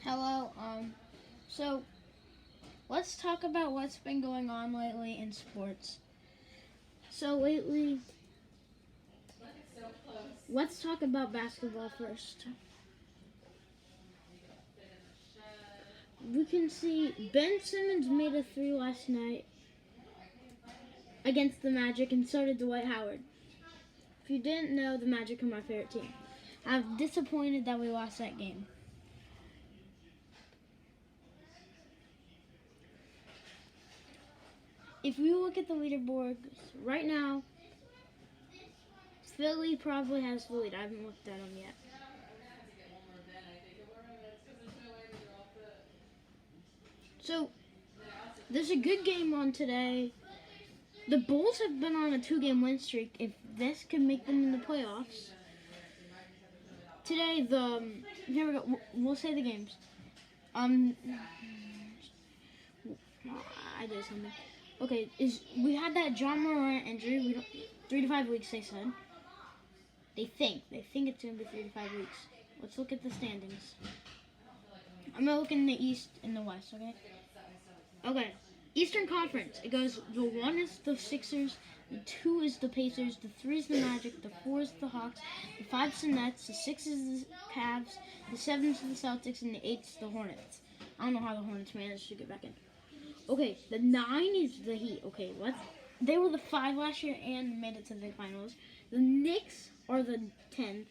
Hello. So let's talk about what's been going on lately in sports. So lately, let's talk about basketball first. We can see Ben Simmons made a three last night against the Magic, and so did Dwight Howard. If you didn't know, the Magic are my favorite team. I'm disappointed that we lost that game. If you look at the leaderboard right now, Philly probably has the lead. I haven't looked at them yet. So there's a good game on today. The Bulls have been on a two-game win streak. If this can make them in the playoffs. Today, here we go. We'll say the games. I did something. Okay, we had that John Morant injury. 3 to 5 weeks. They said. They think it's gonna be 3 to 5 weeks. Let's look at the standings. I'm gonna look in the East and the West. Okay. Okay. Eastern Conference. It goes. The 1 is the Sixers. The 2 is the Pacers. The 3 is the Magic. The 4 is the Hawks. The 5 is the Nets. The 6 is the Cavs. The 7 is the Celtics. And the 8 is the Hornets. I don't know how the Hornets managed to get back in. Okay, the 9 is the Heat. Okay, they were the 5 last year and made it to the finals. The Knicks are the 10th.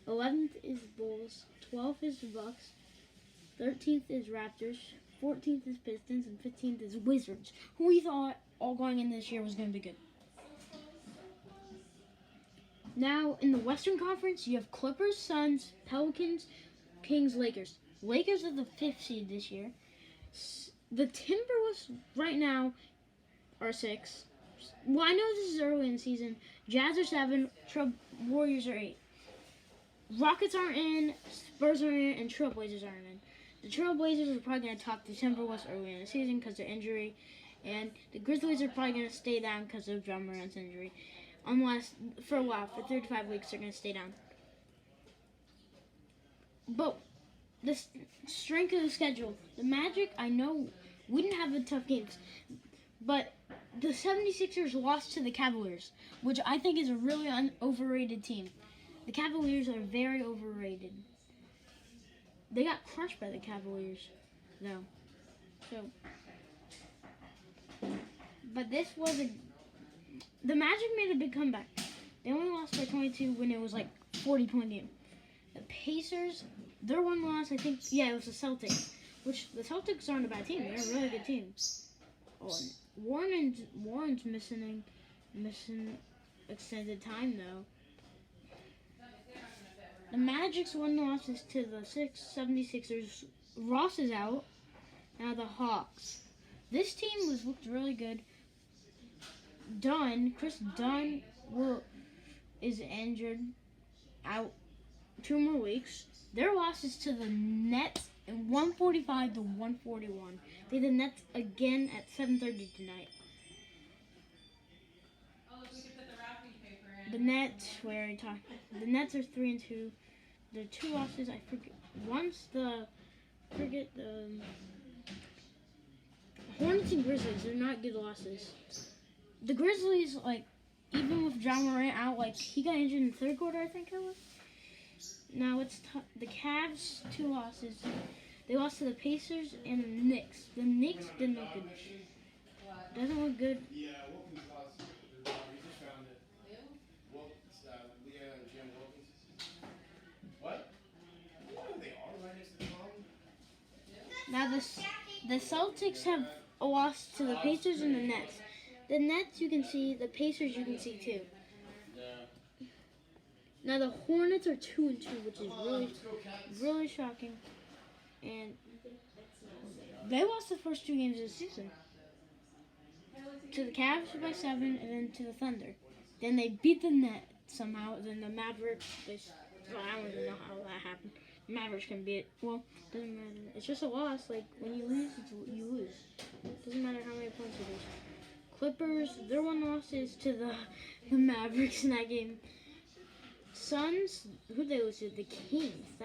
11th is Bulls. 12th is the Bucks. 13th is Raptors. 14th is Pistons. And 15th is Wizards, who we thought all going in this year was going to be good. Now, in the Western Conference, you have Clippers, Suns, Pelicans, Kings, Lakers. Lakers are the 5th seed this year. The Timberwolves right now are 6. Well, I know this is early in the season. Jazz are 7. Warriors are 8. Rockets aren't in. Spurs are in. And Trailblazers aren't in. The Trailblazers are probably going to top the Timberwolves early in the season because of their injury. And the Grizzlies are probably going to stay down because of John Morant's injury. Unless, for a while, for 3 to 5 weeks, they're going to stay down. But the strength of the schedule. The Magic, I know, we didn't have the tough games. But the 76ers lost to the Cavaliers, which I think is a really overrated team. The Cavaliers are very overrated. They got crushed by the Cavaliers, though. But this was the Magic made a big comeback. They only lost by 22 when it was like 40-point game. The Pacers, their one loss, I think, it was the Celtics. Which the Celtics aren't a bad team. They're a really good team. Oh, Warren's missing extended time though. The Magic's one loss is to the 76ers. Ross is out. Now the Hawks. This team looked really good. Chris Dunn is injured, out 2 more weeks. Their loss is to the Nets in 145 to 141. They the Nets again at 7:30 tonight. The Nets, the Nets are 3-2. The 2 losses, I forget. The Hornets and Grizzlies. They're not good losses. The Grizzlies, even with John Morant out, he got injured in the 3rd quarter, I think it was. Now it's the Cavs 2 losses. They lost to the Pacers and the Knicks. The Knicks didn't look good. Doesn't look good. Now the Celtics have a loss to the Pacers and the Nets. The Nets you can see, the Pacers you can see too. Now the Hornets are 2-2, which is really shocking. And they lost the first 2 games of the season. To the Cavs by 7 and then to the Thunder. Then they beat the Nets somehow. Then the Mavericks, I don't even know how that happened. Mavericks can beat it. Well, doesn't matter. It's just a loss. When you lose, you lose. Doesn't matter how many points you lose. Clippers, their one loss is to the Mavericks in that game. Suns, who they lose to? The Kings.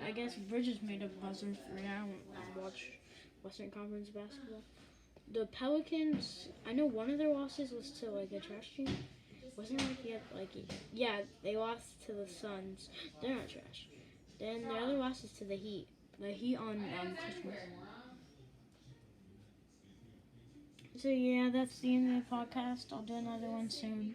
I guess Bridges made a buzzer for now. Watch Western Conference basketball. The Pelicans, I know one of their losses was to like a trash team. Wasn't it like yeah, they lost to the Suns. They're not trash. Then the other loss is to the Heat. The Heat on Christmas. So yeah, that's the end of the podcast. I'll do another one soon.